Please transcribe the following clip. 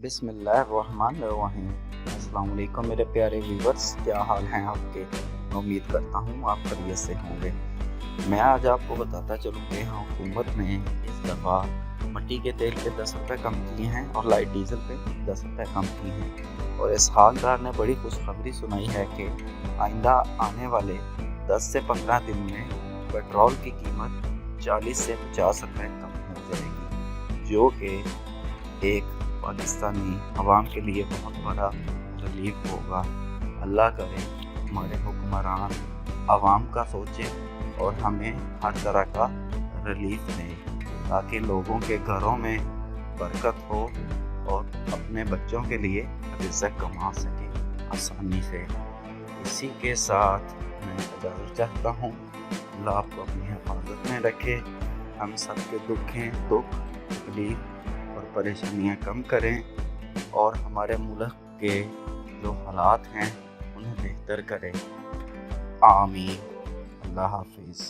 बिस्मिल्लाहिर्रहमानिर्रहीम। अस्सलाम वालेकुम मेरे प्यारे व्यूवर्स, क्या हाल हैं आपके। मैं उम्मीद करता हूँ आप खैरियत से होंगे। मैं आज आपको बताता चलूँ कि यहाँ हुकूमत ने इस दफ़ा मिट्टी के तेल पे 10 रुपये कम किए हैं और लाइट डीजल पे 10 रुपये कम किए हैं। और इस हालदार ने बड़ी खुशखबरी सुनाई है कि आइंदा आने वाले 10 से 15 दिन में पेट्रोल की कीमत 40 से 50 रुपये कम हो जाएगी, जो कि एक पाकिस्तानी अवाम के लिए बहुत बड़ा रिलीफ होगा। अल्लाह करे हमारे हुक्मरान अवाम का सोचें और हमें हर तरह का रिलीफ दें, ताकि लोगों के घरों में बरकत हो और अपने बच्चों के लिए रिज़्क़ कमा सकें आसानी से। इसी के साथ मैं इजाज़त चाहता हूँ। अल्लाह आपको अपनी हिफाजत में रखे, हम सबके दुख तकलीफ़ और परेशानियां कम करें और हमारे मुल्क के जो हालात हैं उन्हें बेहतर करें। आमीन। अल्लाह हाफिज़।